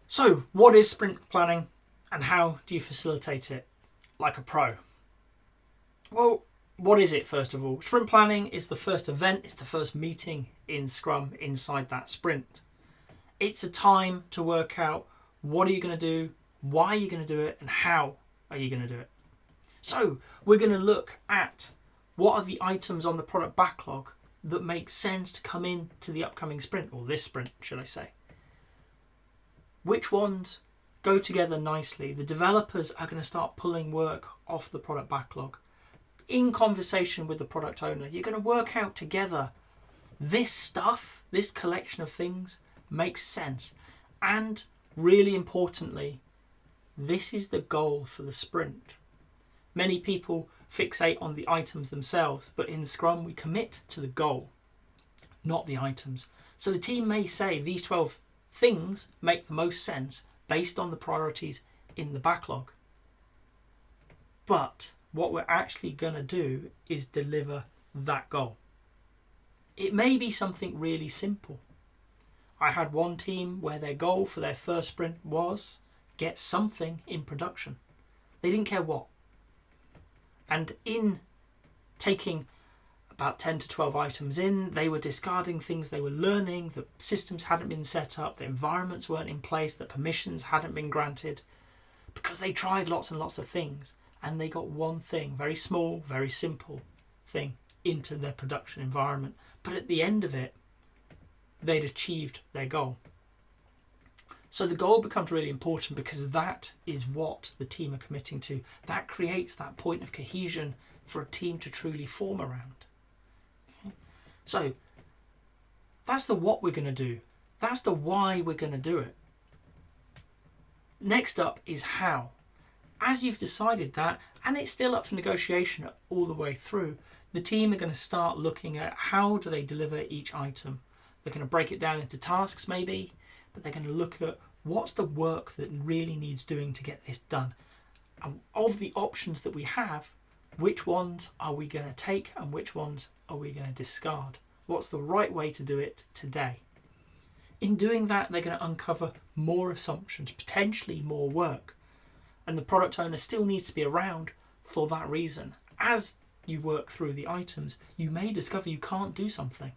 So, what is sprint planning and how do you facilitate it like a pro? Well, what is it first of all? Sprint planning is the first event, it's the first meeting in Scrum inside that sprint. It's a time to work out what are you going to do, why are you going to do it, and how are you going to do it. So, we're going to look at what are the items on the product backlog that make sense to come into the upcoming sprint, or this sprint, should I say. Which ones go together nicely? The developers are going to start pulling work off the product backlog. In conversation with the product owner, you're going to work out together this stuff, this collection of things makes sense. And really importantly, this is the goal for the sprint. Many people fixate on the items themselves, but in Scrum we commit to the goal, not the items. So the team may say these 12 things make the most sense based on the priorities in the backlog. But what we're actually going to do is deliver that goal. It may be something really simple. I had one team where their goal for their first sprint was get something in production. They didn't care what. And in taking about 10 to 12 items in, they were discarding things they were learning, that systems hadn't been set up, the environments weren't in place, that permissions hadn't been granted, because they tried lots and lots of things and they got one thing, very small, very simple thing, into their production environment. But at the end of it, they'd achieved their goal. So the goal becomes really important because that is what the team are committing to. That creates that point of cohesion for a team to truly form around. Okay? So that's the what we're going to do. That's the why we're going to do it. Next up is how. As you've decided that, and it's still up for negotiation all the way through, the team are going to start looking at how do they deliver each item. They're going to break it down into tasks maybe, but they're going to look at what's the work that really needs doing to get this done. And of the options that we have, which ones are we going to take and which ones are we going to discard? What's the right way to do it today? In doing that, they're going to uncover more assumptions, potentially more work. And the product owner still needs to be around for that reason. As you work through the items, you may discover you can't do something.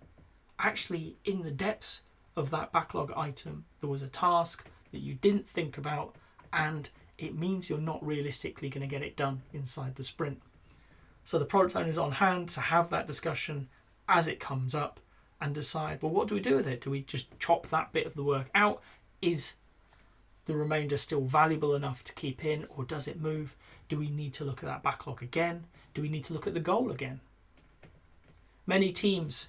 Actually, in the depths of that backlog item, there was a task that you didn't think about, and it means you're not realistically going to get it done inside the sprint. So the product owner is on hand to have that discussion as it comes up and decide, well, what do we do with it? Do we just chop that bit of the work out? Is the remainder still valuable enough to keep in, or does it move? Do we need to look at that backlog again? Do we need to look at the goal again? Many teams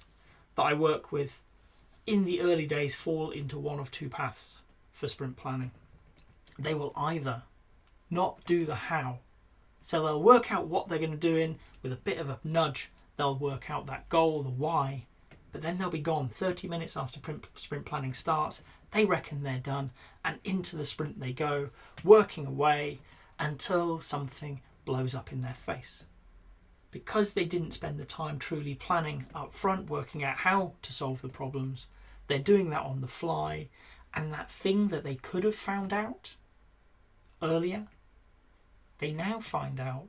that I work with in the early days fall into one of two paths for sprint planning. They will either not do the how. So they'll work out what they're going to do in with a bit of a nudge. They'll work out that goal, the why, but then they'll be gone 30 minutes after sprint planning starts. They reckon they're done, and into the sprint they go, working away until something blows up in their face. Because they didn't spend the time truly planning up front, working out how to solve the problems, they're doing that on the fly, and that thing that they could have found out earlier, they now find out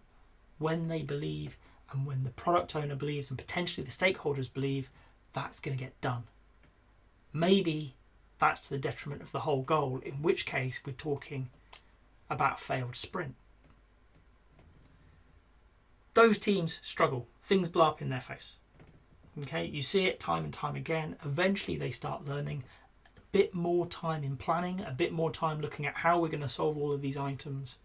when they believe and when the product owner believes and potentially the stakeholders believe that's going to get done. Maybe that's to the detriment of the whole goal, in which case we're talking about a failed sprint. Those teams struggle. Things blow up in their face. Okay, you see it time and time again. Eventually they start learning a bit more time in planning, a bit more time looking at how we're going to solve all of these items.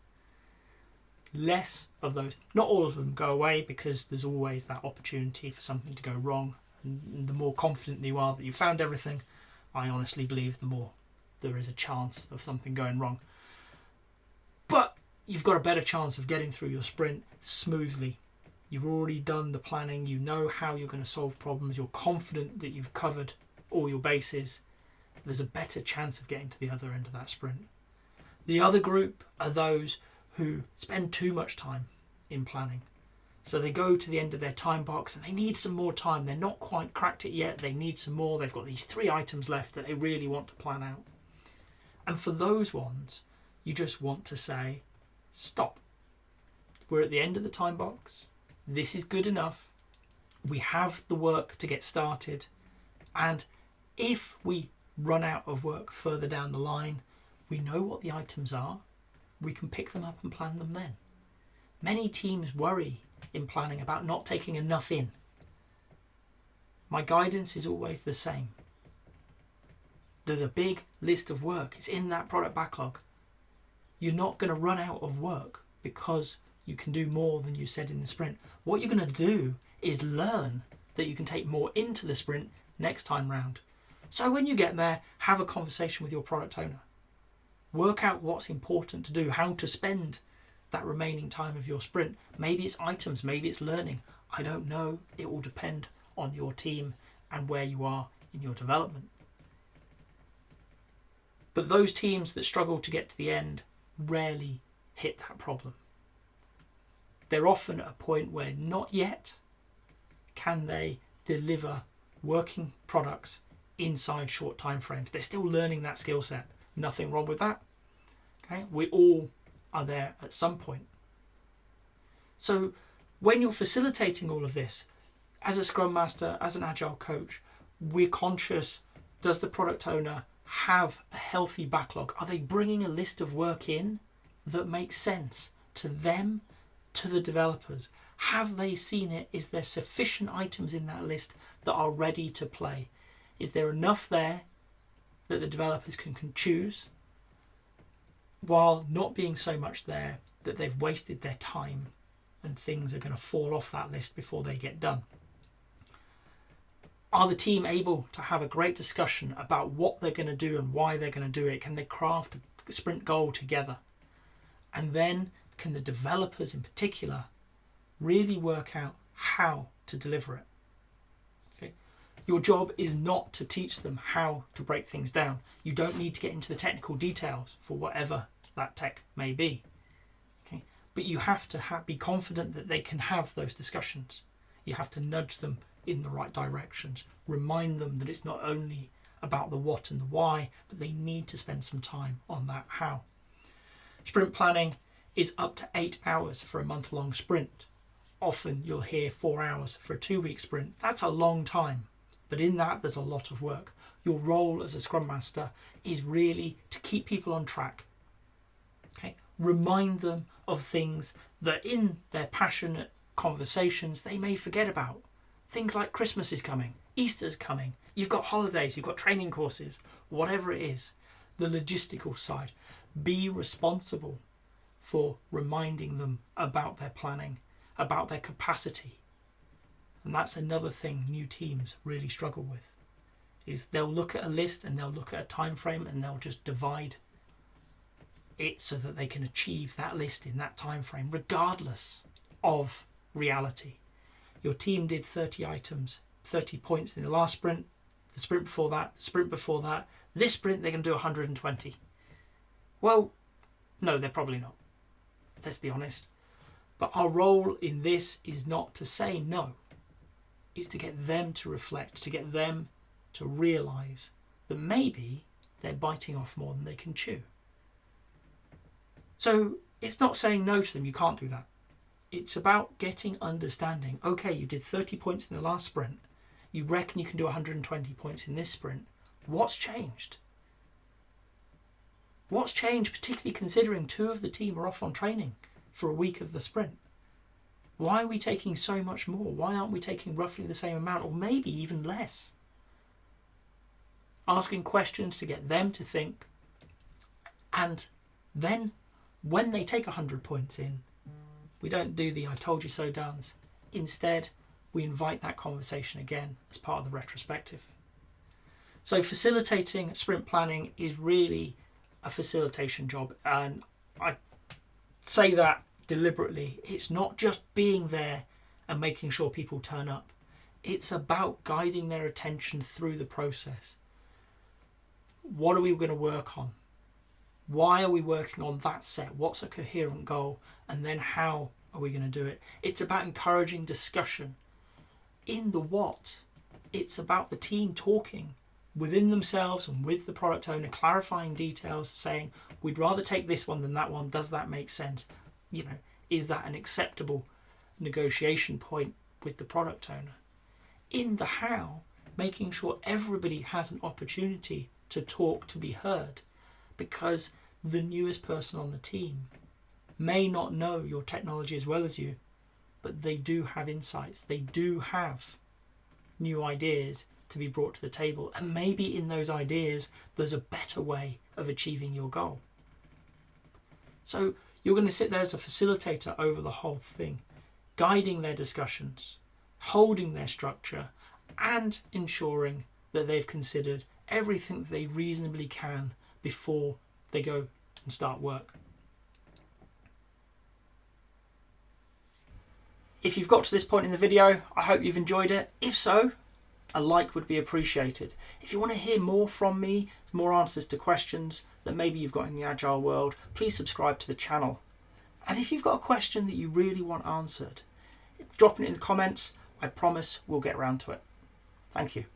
Less of those. Not all of them go away, because there's always that opportunity for something to go wrong. And the more confident you are that you found everything, I honestly believe the more there is a chance of something going wrong. But you've got a better chance of getting through your sprint smoothly. You've already done the planning, you know how you're going to solve problems, you're confident that you've covered all your bases. There's a better chance of getting to the other end of that sprint. The other group are those who spend too much time in planning. So they go to the end of their time box and they need some more time. They're not quite cracked it yet. They need some more. They've got these 3 items left that they really want to plan out. And for those ones, you just want to say, stop. We're at the end of the time box. This is good enough. We have the work to get started. And if we run out of work further down the line, we know what the items are. We can pick them up and plan them then. Many teams worry in planning about not taking enough in. My guidance is always the same. There's a big list of work. It's in that product backlog. You're not going to run out of work because you can do more than you said in the sprint. What you're going to do is learn that you can take more into the sprint next time round. So when you get there, have a conversation with your product owner. Work out what's important to do, how to spend that remaining time of your sprint. Maybe it's items, maybe it's learning. I don't know. It will depend on your team and where you are in your development. But those teams that struggle to get to the end rarely hit that problem. They're often at a point where not yet can they deliver working products inside short time frames. They're still learning that skill set. Nothing wrong with that. Okay? We all are there at some point. So when you're facilitating all of this, as a Scrum Master, as an Agile coach, we're conscious, does the product owner have a healthy backlog? Are they bringing a list of work in that makes sense to them, to the developers? Have they seen it? Is there sufficient items in that list that are ready to play? Is there enough there that the developers can choose, while not being so much there that they've wasted their time and things are going to fall off that list before they get done? Are the team able to have a great discussion about what they're going to do and why they're going to do it? Can they craft a sprint goal together? And then can the developers in particular really work out how to deliver it? Okay. Your job is not to teach them how to break things down. You don't need to get into the technical details for whatever that tech may be. Okay. But you have to be confident that they can have those discussions. You have to nudge them in the right directions. Remind them that it's not only about the what and the why, but they need to spend some time on that how. Sprint planning is up to 8 hours for a month-long sprint. Often you'll hear 4 hours for a 2-week sprint. That's a long time, but in that there's a lot of work. Your role as a Scrum Master is really to keep people on track. Okay? Remind them of things that in their passionate conversations they may forget about. Things like Christmas is coming, Easter's coming, you've got holidays, you've got training courses, whatever it is, the logistical side. Be responsible for reminding them about their planning, about their capacity. And that's another thing new teams really struggle with, is they'll look at a list and they'll look at a time frame and they'll just divide it so that they can achieve that list in that time frame, regardless of reality. Your team did 30 items, 30 points in the last sprint, the sprint before that, the sprint before that. This sprint, they're going to do 120. Well, no, they're probably not. Let's be honest. But our role in this is not to say no. It's to get them to reflect, to get them to realise that maybe they're biting off more than they can chew. So it's not saying no to them, you can't do that. It's about getting understanding. Okay, you did 30 points in the last sprint. You reckon you can do 120 points in this sprint. What's changed? What's changed, particularly considering 2 of the team are off on training for a week of the sprint? Why are we taking so much more? Why aren't we taking roughly the same amount, or maybe even less? Asking questions to get them to think. And then when they take 100 points in, we don't do the I told you so dance. Instead, we invite that conversation again as part of the retrospective. So facilitating sprint planning is really a facilitation job. And I say that deliberately. It's not just being there and making sure people turn up. It's about guiding their attention through the process. What are we going to work on? Why are we working on that set? What's a coherent goal? And then how are we going to do it? It's about encouraging discussion. In the what, it's about the team talking within themselves and with the product owner, clarifying details, saying, we'd rather take this one than that one. Does that make sense? You know, is that an acceptable negotiation point with the product owner? In the how, making sure everybody has an opportunity to talk, to be heard, because the newest person on the team may not know your technology as well as you, but they do have insights. They do have new ideas to be brought to the table. And maybe in those ideas, there's a better way of achieving your goal. So you're going to sit there as a facilitator over the whole thing, guiding their discussions, holding their structure, and ensuring that they've considered everything that they reasonably can before they go and start work. If you've got to this point in the video, I hope you've enjoyed it. If so, a like would be appreciated. If you want to hear more from me, more answers to questions that maybe you've got in the Agile world, please subscribe to the channel. And if you've got a question that you really want answered, drop it in the comments. I promise we'll get around to it. Thank you.